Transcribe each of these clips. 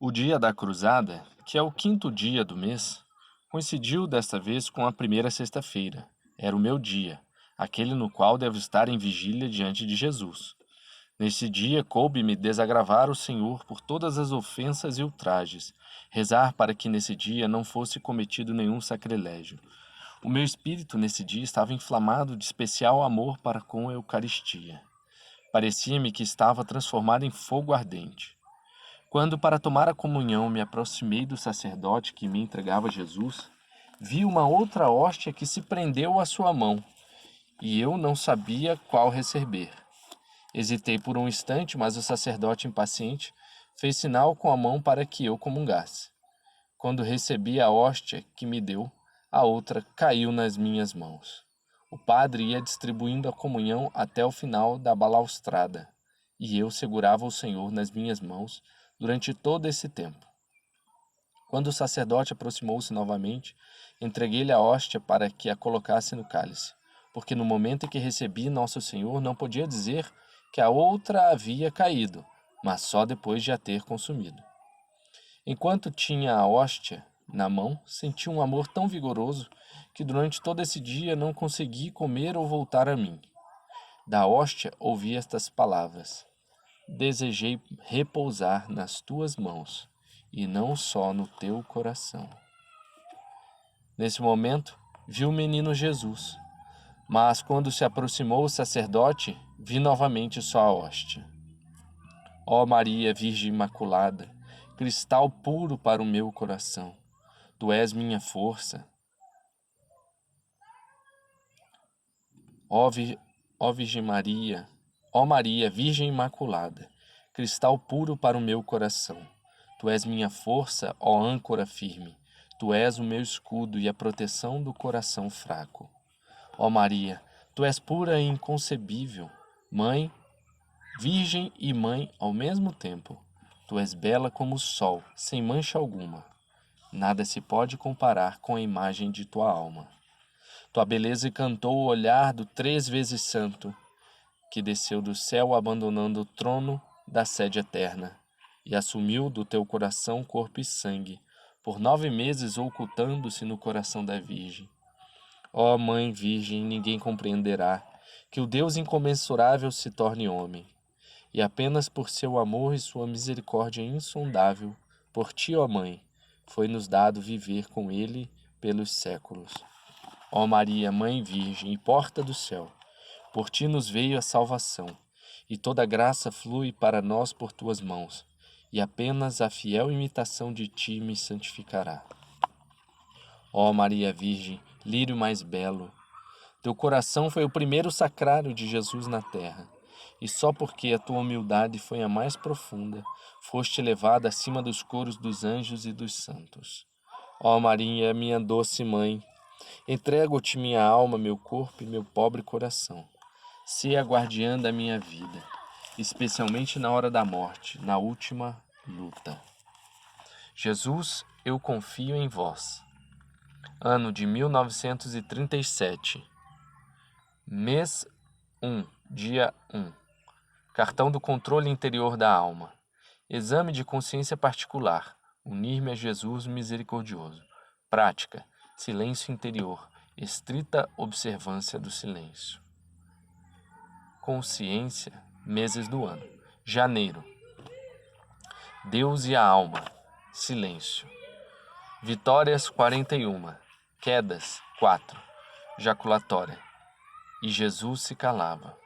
O dia da cruzada, que é o quinto dia do mês, coincidiu desta vez com a primeira sexta-feira. Era o meu dia, aquele no qual devo estar em vigília diante de Jesus. Nesse dia, coube-me desagravar o Senhor por todas as ofensas e ultrajes, rezar para que nesse dia não fosse cometido nenhum sacrilégio. O meu espírito nesse dia estava inflamado de especial amor para com a Eucaristia. Parecia-me que estava transformado em fogo ardente. Quando, para tomar a comunhão, me aproximei do sacerdote que me entregava Jesus, vi uma outra hóstia que se prendeu à sua mão, e eu não sabia qual receber. Hesitei por um instante, mas o sacerdote impaciente fez sinal com a mão para que eu comungasse. Quando recebi a hóstia que me deu, a outra caiu nas minhas mãos. O padre ia distribuindo a comunhão até o final da balaustrada, e eu segurava o Senhor nas minhas mãos durante todo esse tempo. Quando o sacerdote aproximou-se novamente, entreguei-lhe a hóstia para que a colocasse no cálice, porque no momento em que recebi Nosso Senhor não podia dizer que a outra havia caído, mas só depois de a ter consumido. Enquanto tinha a hóstia na mão, senti um amor tão vigoroso que durante todo esse dia não consegui comer ou voltar a mim. Da hóstia ouvi estas palavras: desejei repousar nas tuas mãos, e não só no teu coração. Nesse momento, vi o menino Jesus, mas quando se aproximou o sacerdote, vi novamente só a hóstia. Ó Maria, Virgem Imaculada, cristal puro para o meu coração, tu és minha força. Ó, ó Virgem Maria, ó Maria, Virgem Imaculada, cristal puro para o meu coração. Tu és minha força, ó âncora firme. Tu és o meu escudo e a proteção do coração fraco. Ó Maria, tu és pura e inconcebível, mãe, virgem e mãe ao mesmo tempo. Tu és bela como o sol, sem mancha alguma. Nada se pode comparar com a imagem de tua alma. Tua beleza encantou o olhar do 3 vezes santo, que desceu do céu abandonando o trono da sede eterna, e assumiu do teu coração corpo e sangue, por 9 meses ocultando-se no coração da Virgem. Ó Mãe Virgem, ninguém compreenderá que o Deus incomensurável se torne homem, e apenas por seu amor e sua misericórdia insondável, por ti, ó Mãe, foi-nos dado viver com ele pelos séculos. Ó Maria, Mãe Virgem e porta do céu, por ti nos veio a salvação, e toda graça flui para nós por tuas mãos, e apenas a fiel imitação de ti me santificará. Ó Maria Virgem, lírio mais belo, teu coração foi o primeiro sacrário de Jesus na terra, e só porque a tua humildade foi a mais profunda, foste elevada acima dos coros dos anjos e dos santos. Ó Maria, minha doce mãe, entrego-te minha alma, meu corpo e meu pobre coração. Sê a guardiã da minha vida, especialmente na hora da morte, na última luta. Jesus, eu confio em vós. Ano de 1937. Mês 1, dia 1. Cartão do controle interior da alma. Exame de consciência particular. Unir-me a Jesus misericordioso. Prática. Silêncio interior. Estrita observância do silêncio. Consciência. Meses do ano. Janeiro. Deus e a alma. Silêncio. Vitórias 41. Quedas 4. Jaculatória. E Jesus se calava.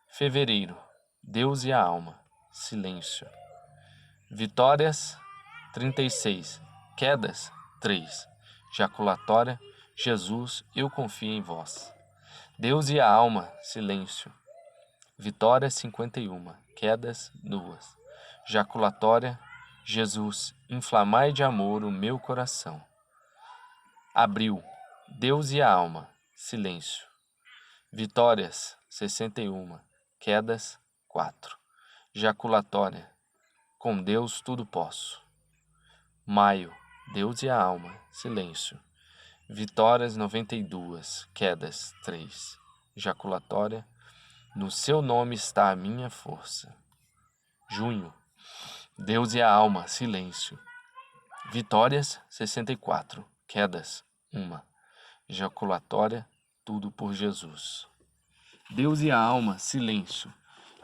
Fevereiro. Deus e a alma. Silêncio. Vitórias 36. Quedas 3. Jaculatória. Jesus, eu confio em vós. Deus e a alma. Silêncio. Vitórias 51. Quedas 2. Jaculatória. Jesus, inflamai de amor o meu coração. Abril. Deus e a alma. Silêncio. Vitórias 61. Quedas 4. Jaculatória. Com Deus tudo posso. Maio. Deus e a alma. Silêncio. Vitórias 92. Quedas 3. Jaculatória. No seu nome está a minha força. Junho. Deus e a alma, silêncio. Vitórias, 64. Quedas, 1. Ejaculatória, tudo por Jesus. Deus e a alma, silêncio.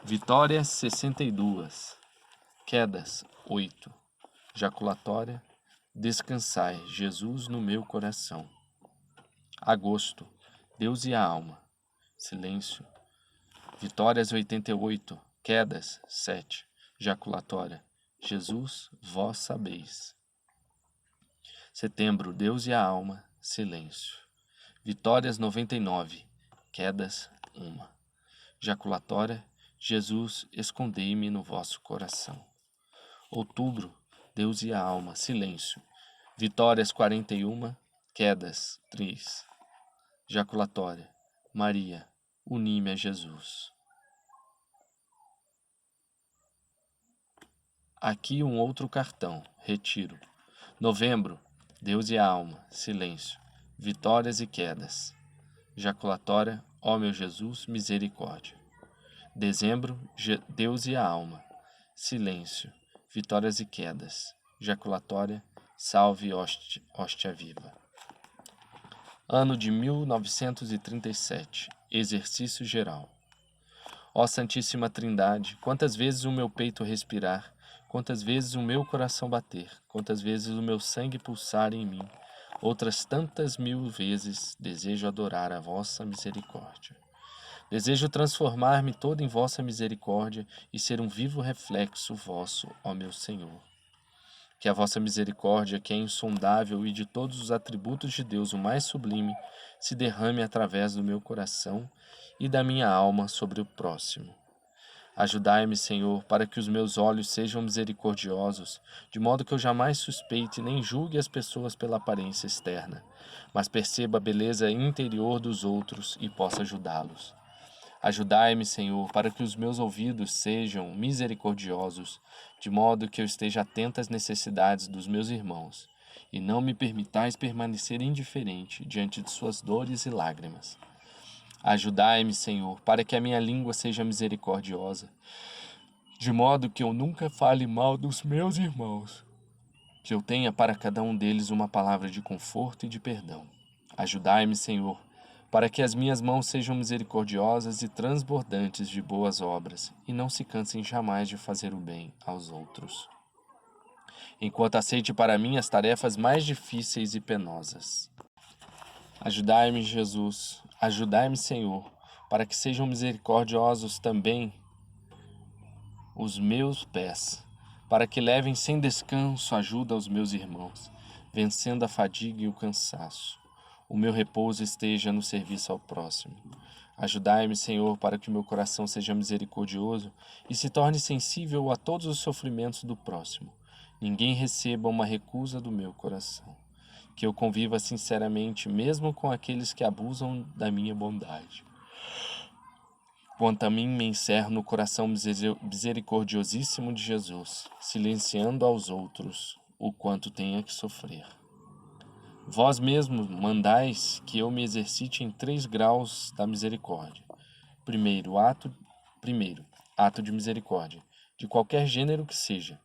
Vitórias, 62. Quedas, 8. Ejaculatória, descansai, Jesus no meu coração. Agosto, Deus e a alma, silêncio. Vitórias, 88. Quedas, 7. Ejaculatória, Jesus, vós sabeis. Setembro, Deus e a alma, silêncio. Vitórias, 99. Quedas, 1. Ejaculatória, Jesus, escondei-me no vosso coração. Outubro, Deus e a alma, silêncio. Vitórias, 41. Quedas, 3. Ejaculatória, Maria, uni-me a Jesus. Aqui um outro cartão, retiro. Novembro, Deus e a alma, silêncio. Vitórias e quedas. Ejaculatória, ó meu Jesus, misericórdia. Dezembro, Deus e a alma, silêncio. Vitórias e quedas. Ejaculatória, salve hóstia viva. Ano de 1937. Exercício geral. Ó Santíssima Trindade, quantas vezes o meu peito respirar, quantas vezes o meu coração bater, quantas vezes o meu sangue pulsar em mim, outras tantas mil vezes desejo adorar a vossa misericórdia. Desejo transformar-me todo em vossa misericórdia e ser um vivo reflexo vosso, ó meu Senhor. Que a vossa misericórdia, que é insondável e de todos os atributos de Deus o mais sublime, se derrame através do meu coração e da minha alma sobre o próximo. Ajudai-me, Senhor, para que os meus olhos sejam misericordiosos, de modo que eu jamais suspeite nem julgue as pessoas pela aparência externa, mas perceba a beleza interior dos outros e possa ajudá-los. Ajudai-me, Senhor, para que os meus ouvidos sejam misericordiosos, de modo que eu esteja atento às necessidades dos meus irmãos, e não me permitais permanecer indiferente diante de suas dores e lágrimas. Ajudai-me, Senhor, para que a minha língua seja misericordiosa, de modo que eu nunca fale mal dos meus irmãos, que eu tenha para cada um deles uma palavra de conforto e de perdão. Ajudai-me, Senhor, para que as minhas mãos sejam misericordiosas e transbordantes de boas obras, e não se cansem jamais de fazer o bem aos outros, enquanto aceite para mim as tarefas mais difíceis e penosas. Ajudai-me, Jesus, ajudai-me, Senhor, para que sejam misericordiosos também os meus pés, para que levem sem descanso ajuda aos meus irmãos, vencendo a fadiga e o cansaço. O meu repouso esteja no serviço ao próximo. Ajudai-me, Senhor, para que o meu coração seja misericordioso e se torne sensível a todos os sofrimentos do próximo. Ninguém receba uma recusa do meu coração. Que eu conviva sinceramente mesmo com aqueles que abusam da minha bondade. Quanto a mim, me encerro no coração misericordiosíssimo de Jesus, silenciando aos outros o quanto tenha que sofrer. Vós mesmos mandais que eu me exercite em 3 graus da misericórdia. Primeiro, ato de misericórdia, de qualquer gênero que seja.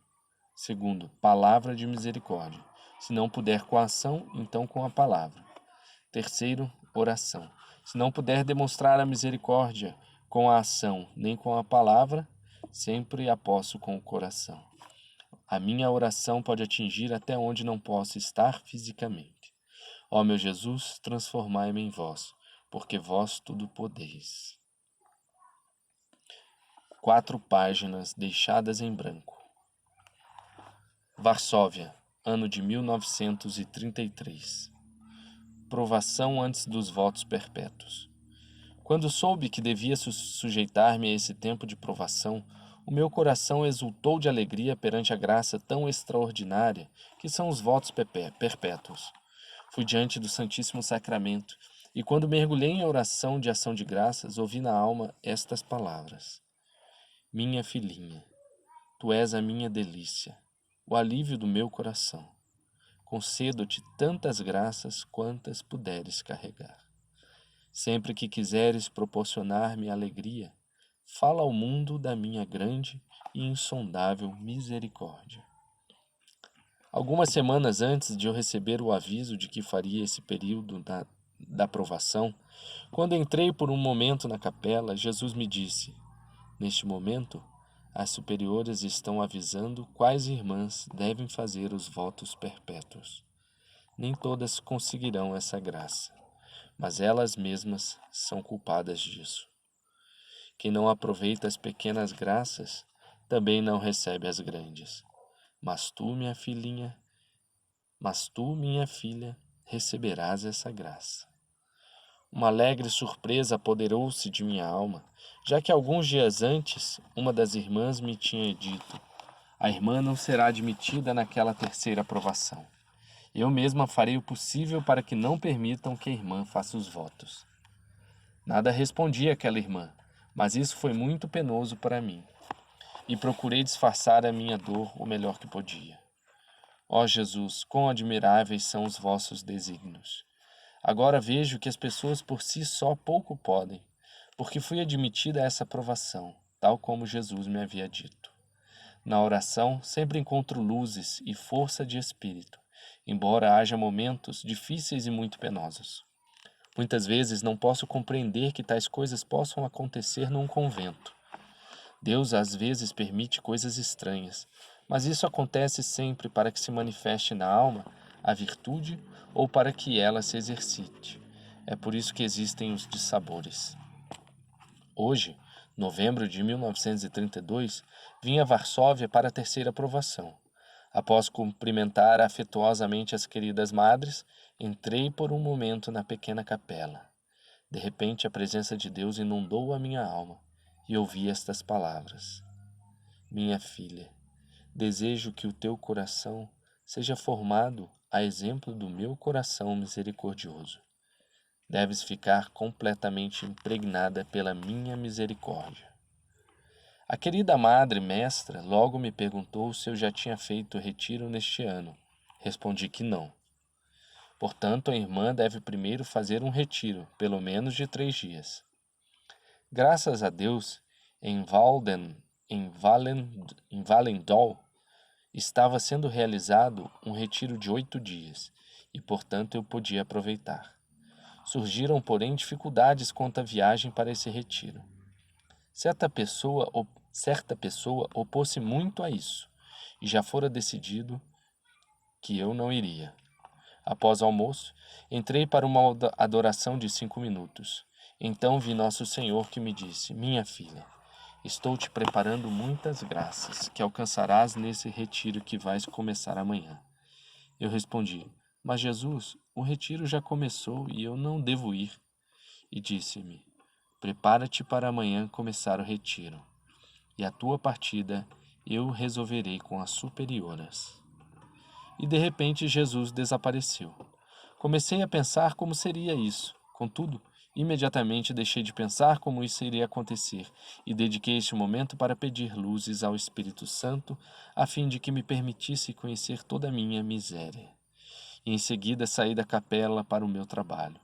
Segundo, palavra de misericórdia. Se não puder com a ação, então com a palavra. Terceiro, oração. Se não puder demonstrar a misericórdia com a ação nem com a palavra, sempre a posso com o coração. A minha oração pode atingir até onde não posso estar fisicamente. Ó meu Jesus, transformai-me em vós, porque vós tudo podeis. 4 páginas deixadas em branco. Varsóvia, ano de 1933. Provação antes dos votos perpétuos. Quando soube que devia sujeitar-me a esse tempo de provação, o meu coração exultou de alegria perante a graça tão extraordinária que são os votos perpétuos. Fui diante do Santíssimo Sacramento, e quando mergulhei em oração de ação de graças, ouvi na alma estas palavras: Minha filhinha, tu és a minha delícia, o alívio do meu coração. Concedo-te tantas graças quantas puderes carregar. Sempre que quiseres proporcionar-me alegria, fala ao mundo da minha grande e insondável misericórdia. Algumas semanas antes de eu receber o aviso de que faria esse período da provação, quando entrei por um momento na capela, Jesus me disse: neste momento, as superiores estão avisando quais irmãs devem fazer os votos perpétuos. Nem todas conseguirão essa graça, mas elas mesmas são culpadas disso. Quem não aproveita as pequenas graças, também não recebe as grandes. Mas tu, minha filha, receberás essa graça. Uma alegre surpresa apoderou-se de minha alma, já que alguns dias antes, uma das irmãs me tinha dito: a irmã não será admitida naquela terceira aprovação. Eu mesma farei o possível para que não permitam que a irmã faça os votos. Nada respondi àquela irmã, mas isso foi muito penoso para mim, e procurei disfarçar a minha dor o melhor que podia. Ó Jesus, quão admiráveis são os vossos desígnios! Agora vejo que as pessoas por si só pouco podem, porque fui admitida a essa provação, tal como Jesus me havia dito. Na oração sempre encontro luzes e força de espírito, embora haja momentos difíceis e muito penosos. Muitas vezes não posso compreender que tais coisas possam acontecer num convento. Deus às vezes permite coisas estranhas, mas isso acontece sempre para que se manifeste na alma a virtude ou para que ela se exercite. É por isso que existem os dissabores. Hoje, novembro de 1932, vim a Varsóvia para a terceira aprovação. Após cumprimentar afetuosamente as queridas madres, entrei por um momento na pequena capela. De repente, a presença de Deus inundou a minha alma e ouvi estas palavras: minha filha, desejo que o teu coração seja formado a exemplo do meu coração misericordioso. Deves ficar completamente impregnada pela minha misericórdia. A querida madre mestra logo me perguntou se eu já tinha feito o retiro neste ano. Respondi que não. Portanto, a irmã deve primeiro fazer um retiro, pelo menos de 3 dias. Graças a Deus, em Vallendol, estava sendo realizado um retiro de 8 dias, e portanto eu podia aproveitar. Surgiram, porém, dificuldades quanto à viagem para esse retiro. Certa pessoa opôs-se muito a isso, e já fora decidido que eu não iria. Após o almoço, entrei para uma adoração de 5 minutos. Então vi Nosso Senhor que me disse: minha filha, estou te preparando muitas graças que alcançarás nesse retiro que vais começar amanhã. Eu respondi: mas Jesus, o retiro já começou e eu não devo ir. E disse-me: prepara-te para amanhã começar o retiro, e a tua partida eu resolverei com as superioras. E de repente Jesus desapareceu. Comecei a pensar como seria isso. Contudo, imediatamente deixei de pensar como isso iria acontecer e dediquei este momento para pedir luzes ao Espírito Santo, a fim de que me permitisse conhecer toda a minha miséria. E em seguida saí da capela para o meu trabalho.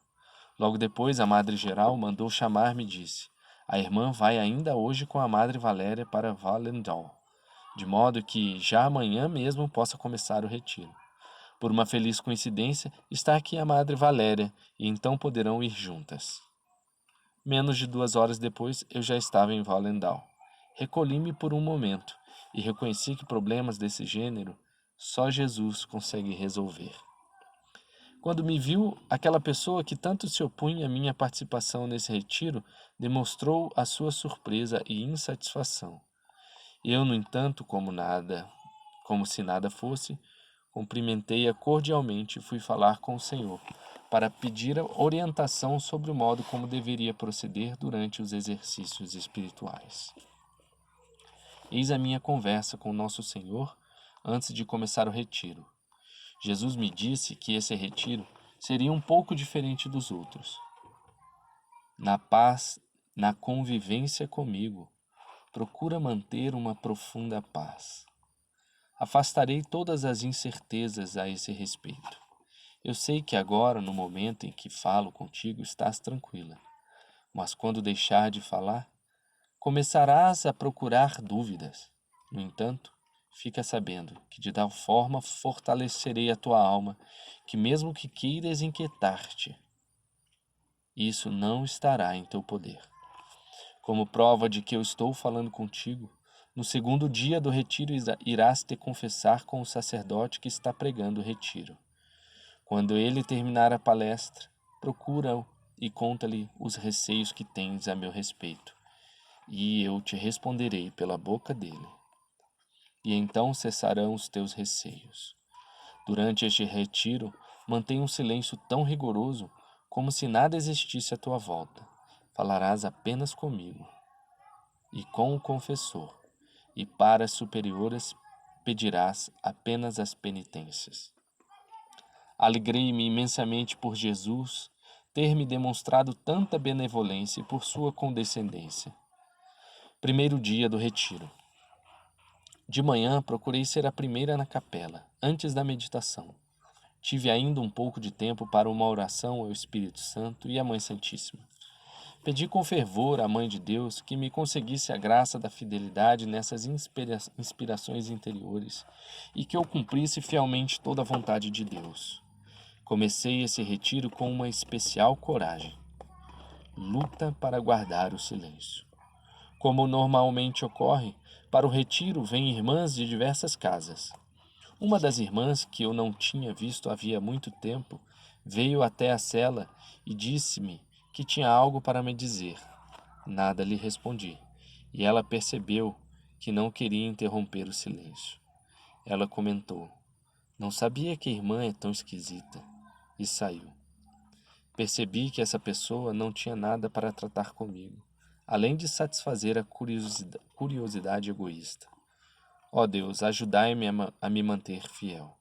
Logo depois, a Madre Geral mandou chamar-me e disse: a irmã vai ainda hoje com a Madre Valéria para Vallendal, de modo que já amanhã mesmo possa começar o retiro. Por uma feliz coincidência, está aqui a Madre Valéria, e então poderão ir juntas. Menos de 2 horas depois, eu já estava em Vallendal. Recolhi-me por um momento e reconheci que problemas desse gênero só Jesus consegue resolver. Quando me viu, aquela pessoa que tanto se opunha à minha participação nesse retiro demonstrou a sua surpresa e insatisfação. Eu, no entanto, como se nada fosse, cumprimentei-a cordialmente e fui falar com o Senhor, para pedir orientação sobre o modo como deveria proceder durante os exercícios espirituais. Eis a minha conversa com Nosso Senhor antes de começar o retiro. Jesus me disse que esse retiro seria um pouco diferente dos outros. Na paz, na convivência comigo, procura manter uma profunda paz. Afastarei todas as incertezas a esse respeito. Eu sei que agora, no momento em que falo contigo, estás tranquila. Mas quando deixar de falar, Começarás a procurar dúvidas. No entanto, fica sabendo que de tal forma fortalecerei a tua alma, que mesmo que queiras inquietar-te, isso não estará em teu poder. Como prova de que eu estou falando contigo, no segundo dia do retiro irás te confessar com o sacerdote que está pregando o retiro. Quando ele terminar a palestra, procura-o e conta-lhe os receios que tens a meu respeito, e eu te responderei pela boca dele. E então cessarão os teus receios. Durante este retiro, mantenha um silêncio tão rigoroso como se nada existisse à tua volta. Falarás apenas comigo e com o confessor, e para as superiores pedirás apenas as penitências. Alegrei-me imensamente por Jesus ter me demonstrado tanta benevolência e por sua condescendência. Primeiro dia do retiro. De manhã procurei ser a primeira na capela, antes da meditação. Tive ainda um pouco de tempo para uma oração ao Espírito Santo e à Mãe Santíssima. Pedi com fervor à Mãe de Deus que me conseguisse a graça da fidelidade nessas inspirações interiores e que eu cumprisse fielmente toda a vontade de Deus. Comecei esse retiro com uma especial coragem. Luta para guardar o silêncio. Como normalmente ocorre, para o retiro vêm irmãs de diversas casas. Uma das irmãs, que eu não tinha visto havia muito tempo, veio até a cela e disse-me que tinha algo para me dizer. Nada lhe respondi, e ela percebeu que não queria interromper o silêncio. Ela comentou: "Não sabia que a irmã é tão esquisita", e saiu. Percebi que essa pessoa não tinha nada para tratar comigo, além de satisfazer a curiosidade egoísta. Ó Deus, ajudai-me a me manter fiel.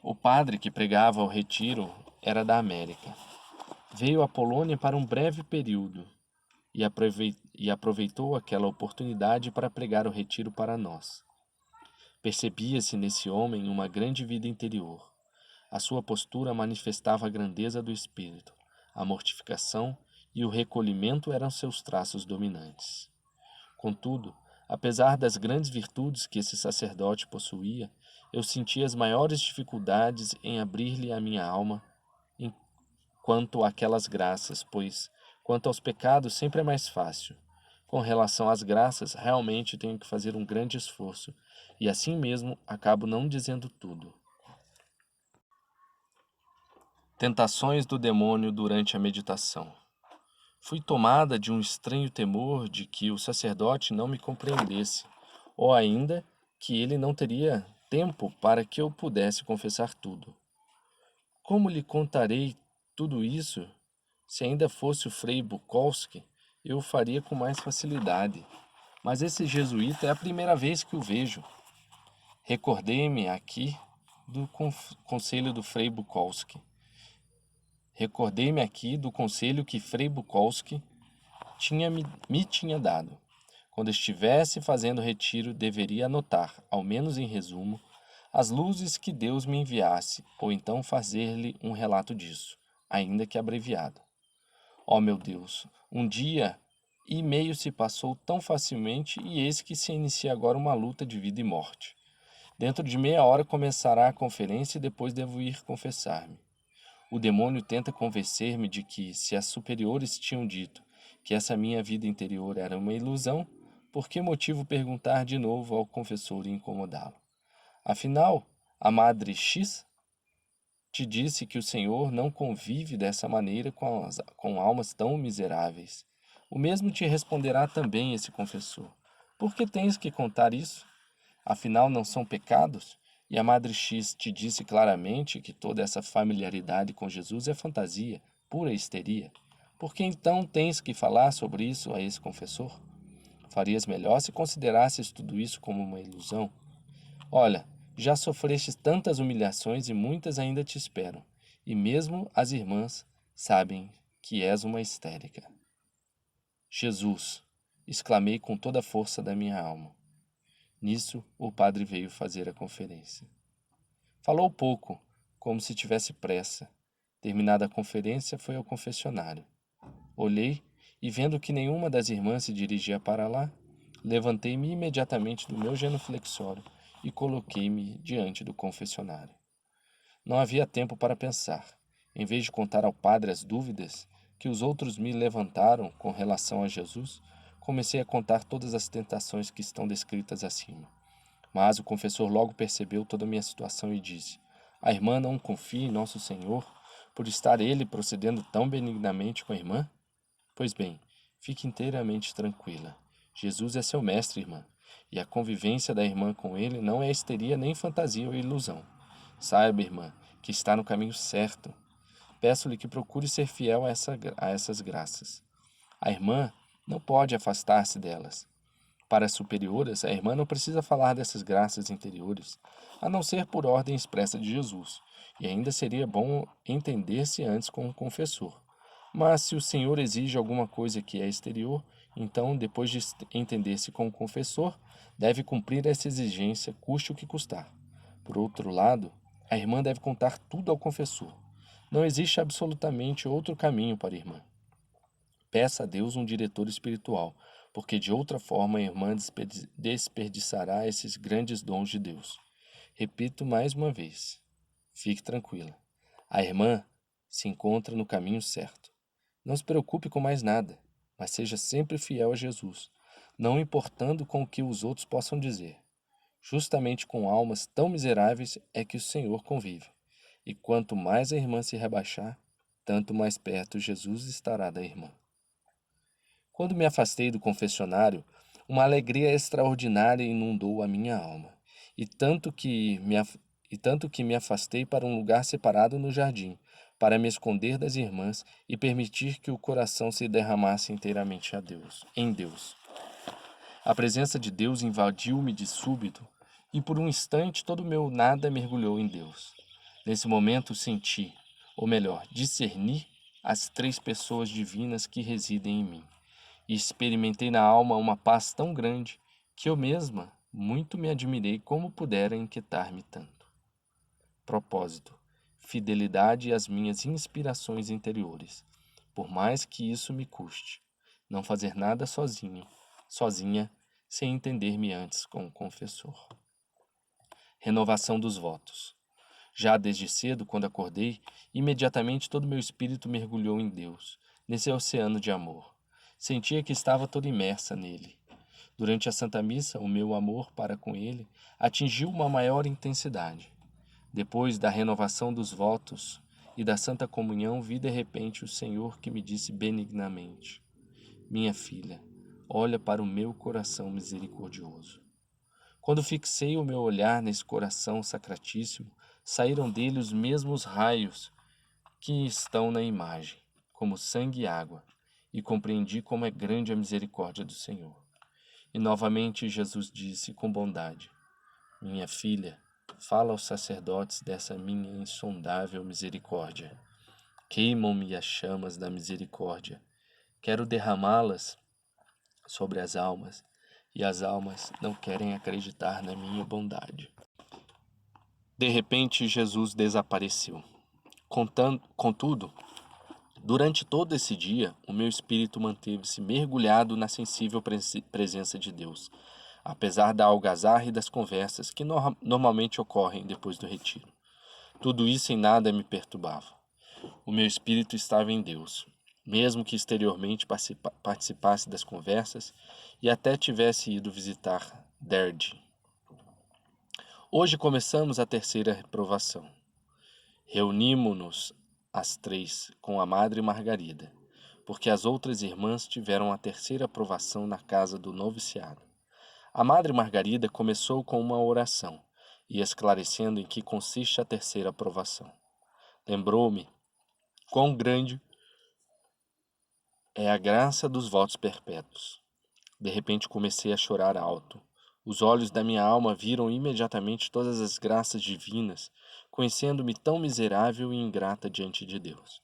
O padre que pregava ao retiro era da América. Veio à Polônia para um breve período e aproveitou aquela oportunidade para pregar o retiro para nós. Percebia-se nesse homem uma grande vida interior. A sua postura manifestava a grandeza do espírito, a mortificação e o recolhimento eram seus traços dominantes. Contudo, apesar das grandes virtudes que esse sacerdote possuía, eu sentia as maiores dificuldades em abrir-lhe a minha alma quanto àquelas graças, pois, quanto aos pecados, sempre é mais fácil. Com relação às graças, realmente tenho que fazer um grande esforço, e assim mesmo acabo não dizendo tudo. Tentações do demônio durante a meditação. Fui tomada de um estranho temor de que o sacerdote não me compreendesse, ou ainda que ele não teria tempo para que eu pudesse confessar tudo. Como lhe contarei tudo isso? Se ainda fosse o Frei Bukowski, eu o faria com mais facilidade. Mas esse jesuíta é a primeira vez que o vejo. Recordei-me aqui do conselho do Frei Bukowski. Recordei-me aqui do conselho que Frei Bukowski me tinha dado. Quando estivesse fazendo retiro, deveria anotar, ao menos em resumo, as luzes que Deus me enviasse, ou então fazer-lhe um relato disso, ainda que abreviado. Ó meu Deus, um dia e meio se passou tão facilmente e eis que se inicia agora uma luta de vida e morte. Dentro de meia hora começará a conferência e depois devo ir confessar-me. O demônio tenta convencer-me de que, se as superiores tinham dito que essa minha vida interior era uma ilusão, por que motivo perguntar de novo ao confessor e incomodá-lo? Afinal, a Madre X te disse que o Senhor não convive dessa maneira com almas tão miseráveis. O mesmo te responderá também esse confessor. Por que tens que contar isso? Afinal, não são pecados? E a Madre X te disse claramente que toda essa familiaridade com Jesus é fantasia, pura histeria. Por que então tens que falar sobre isso a esse confessor? Farias melhor se considerasses tudo isso como uma ilusão. Olha, já sofrestes tantas humilhações e muitas ainda te esperam. E mesmo as irmãs sabem que és uma histérica. Jesus! Exclamei com toda a força da minha alma. Nisso, o padre veio fazer a conferência. Falou pouco, como se tivesse pressa. Terminada a conferência, foi ao confessionário. Olhei e vendo que nenhuma das irmãs se dirigia para lá, levantei-me imediatamente do meu genuflexório e coloquei-me diante do confessionário. Não havia tempo para pensar. Em vez de contar ao padre as dúvidas que os outros me levantaram com relação a Jesus, comecei a contar todas as tentações que estão descritas acima. Mas o confessor logo percebeu toda a minha situação e disse: A irmã não confia em nosso Senhor por estar ele procedendo tão benignamente com a irmã? Pois bem, fique inteiramente tranquila. Jesus é seu mestre, irmã, e a convivência da irmã com ele não é histeria nem fantasia ou ilusão. Saiba, irmã, que está no caminho certo. Peço-lhe que procure ser fiel a essas graças. A irmã não pode afastar-se delas. Para as superioras, a irmã não precisa falar dessas graças interiores, a não ser por ordem expressa de Jesus, e ainda seria bom entender-se antes com o confessor. Mas se o Senhor exige alguma coisa que é exterior, então, depois de entender-se com o confessor, deve cumprir essa exigência, custe o que custar. Por outro lado, a irmã deve contar tudo ao confessor. Não existe absolutamente outro caminho para a irmã. Peça a Deus um diretor espiritual, porque de outra forma a irmã desperdiçará esses grandes dons de Deus. Repito mais uma vez: fique tranquila. A irmã se encontra no caminho certo. Não se preocupe com mais nada, mas seja sempre fiel a Jesus, não importando com o que os outros possam dizer. Justamente com almas tão miseráveis é que o Senhor convive. E quanto mais a irmã se rebaixar, tanto mais perto Jesus estará da irmã. Quando me afastei do confessionário, uma alegria extraordinária inundou a minha alma, e tanto que me afastei para um lugar separado no jardim, para me esconder das irmãs e permitir que o coração se derramasse inteiramente em Deus. A presença de Deus invadiu-me de súbito, e por um instante todo o meu nada mergulhou em Deus. Nesse momento senti, ou melhor, discerni as três pessoas divinas que residem em mim, e experimentei na alma uma paz tão grande que eu mesma muito me admirei como pudera inquietar-me tanto. Propósito: fidelidade às minhas inspirações interiores, por mais que isso me custe. Não fazer nada sozinha, sem entender-me antes com o confessor. Renovação dos votos. Já desde cedo, quando acordei, imediatamente todo meu espírito mergulhou em Deus, nesse oceano de amor. Sentia que estava toda imersa nele. Durante a Santa Missa, o meu amor para com ele atingiu uma maior intensidade. Depois da renovação dos votos e da Santa Comunhão, vi de repente o Senhor que me disse benignamente: Minha filha, olha para o meu coração misericordioso. Quando fixei o meu olhar nesse coração sacratíssimo, saíram dele os mesmos raios que estão na imagem, como sangue e água, e compreendi como é grande a misericórdia do Senhor. E novamente Jesus disse com bondade: Minha filha, fala aos sacerdotes dessa minha insondável misericórdia. Queimam-me as chamas da misericórdia. Quero derramá-las sobre as almas, e as almas não querem acreditar na minha bondade. De repente, Jesus desapareceu. Contudo, durante todo esse dia, o meu espírito manteve-se mergulhado na sensível presença de Deus, apesar da algazarra e das conversas que normalmente ocorrem depois do retiro. Tudo isso em nada me perturbava. O meu espírito estava em Deus, mesmo que exteriormente participasse das conversas e até tivesse ido visitar Derde. Hoje começamos a terceira reprovação. Reunimo-nos as três com a Madre Margarida, porque as outras irmãs tiveram a terceira aprovação na casa do noviciado. A Madre Margarida começou com uma oração, e esclarecendo em que consiste a terceira aprovação. Lembrou-me quão grande é a graça dos votos perpétuos. De repente comecei a chorar alto. Os olhos da minha alma viram imediatamente todas as graças divinas, conhecendo-me tão miserável e ingrata diante de Deus.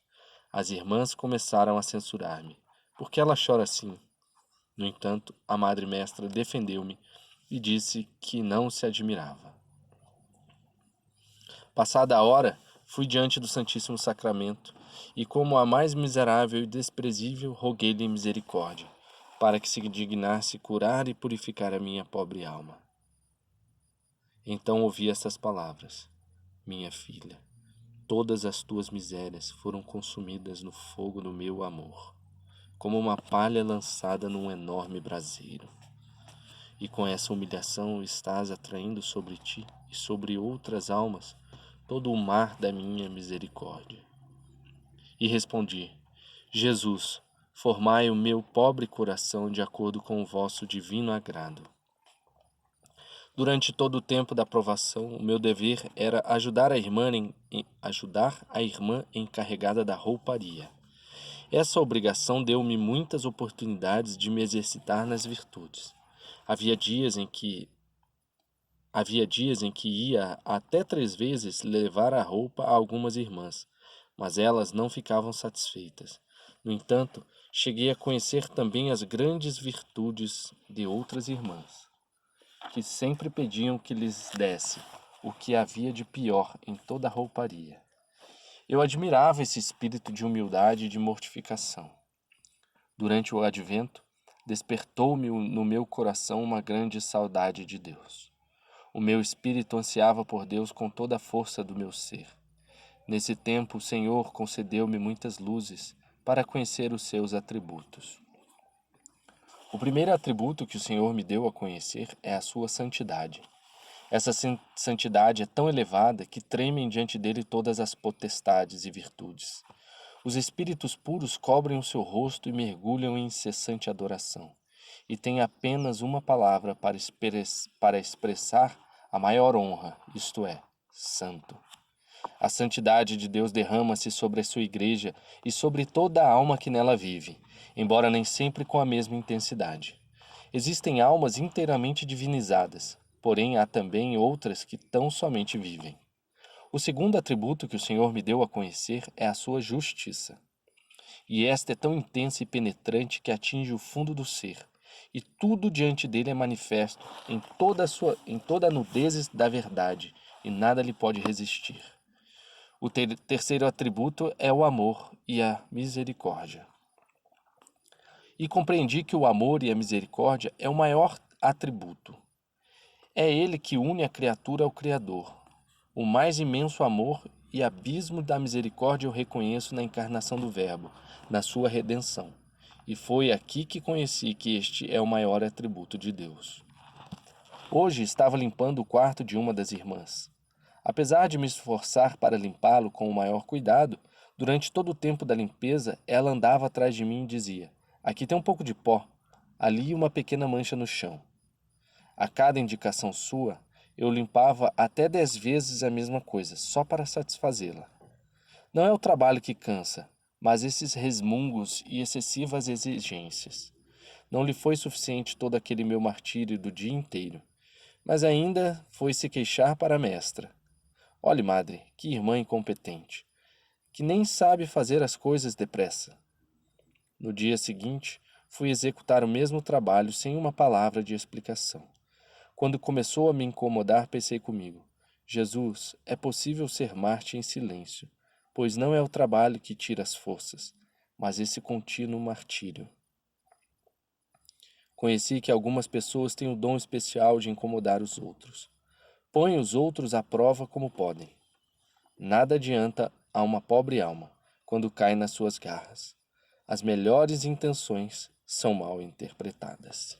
As irmãs começaram a censurar-me. Por que ela chora assim? No entanto, a Madre Mestra defendeu-me e disse que não se admirava. Passada a hora, Fui diante do Santíssimo Sacramento, e como a mais miserável e desprezível, roguei-lhe misericórdia, para que se dignasse curar e purificar a minha pobre alma. Então ouvi estas palavras: minha filha, todas as tuas misérias foram consumidas no fogo do meu amor, como uma palha lançada num enorme braseiro. E com essa humilhação estás atraindo sobre ti e sobre outras almas todo o mar da minha misericórdia. E respondi: Jesus, formai o meu pobre coração de acordo com o vosso divino agrado. Durante todo o tempo da provação, o meu dever era ajudar a irmã encarregada da rouparia. Essa obrigação deu-me muitas oportunidades de me exercitar nas virtudes. Havia dias em que ia até 3 vezes levar a roupa a algumas irmãs, mas elas não ficavam satisfeitas. No entanto, cheguei a conhecer também as grandes virtudes de outras irmãs, que sempre pediam que lhes desse o que havia de pior em toda a rouparia. Eu admirava esse espírito de humildade e de mortificação. Durante o advento, despertou-me no meu coração uma grande saudade de Deus. O meu espírito ansiava por Deus com toda a força do meu ser. Nesse tempo, o Senhor concedeu-me muitas luzes para conhecer os seus atributos. O primeiro atributo que o Senhor me deu a conhecer é a sua santidade. Essa santidade é tão elevada que tremem diante dele todas as potestades e virtudes. Os espíritos puros cobrem o seu rosto e mergulham em incessante adoração, e têm apenas uma palavra para expressar a maior honra, isto é, santo. A santidade de Deus derrama-se sobre a sua igreja e sobre toda a alma que nela vive, embora nem sempre com a mesma intensidade. Existem almas inteiramente divinizadas, porém há também outras que tão somente vivem. O segundo atributo que o Senhor me deu a conhecer é a sua justiça. E esta é tão intensa e penetrante que atinge o fundo do ser, e tudo diante dele é manifesto em toda a nudez da verdade, e nada lhe pode resistir. O terceiro atributo é o amor e a misericórdia. E compreendi que o amor e a misericórdia é o maior atributo. É ele que une a criatura ao Criador. O mais imenso amor e abismo da misericórdia eu reconheço na encarnação do Verbo, na sua redenção. E foi aqui que conheci que este é o maior atributo de Deus. Hoje estava limpando o quarto de uma das irmãs. Apesar de me esforçar para limpá-lo com o maior cuidado, durante todo o tempo da limpeza ela andava atrás de mim e dizia: aqui tem um pouco de pó, ali uma pequena mancha no chão. A cada indicação sua, eu limpava até 10 vezes a mesma coisa, só para satisfazê-la. Não é o trabalho que cansa, mas esses resmungos e excessivas exigências. Não lhe foi suficiente todo aquele meu martírio do dia inteiro, mas ainda foi se queixar para a mestra. Olhe, madre, que irmã incompetente, que nem sabe fazer as coisas depressa. No dia seguinte, fui executar o mesmo trabalho sem uma palavra de explicação. Quando começou a me incomodar, pensei comigo: Jesus, é possível ser Marte em silêncio, pois não é o trabalho que tira as forças, mas esse contínuo martírio. Conheci que algumas pessoas têm o dom especial de incomodar os outros. Põem os outros à prova como podem. Nada adianta a uma pobre alma quando cai nas suas garras. As melhores intenções são mal interpretadas.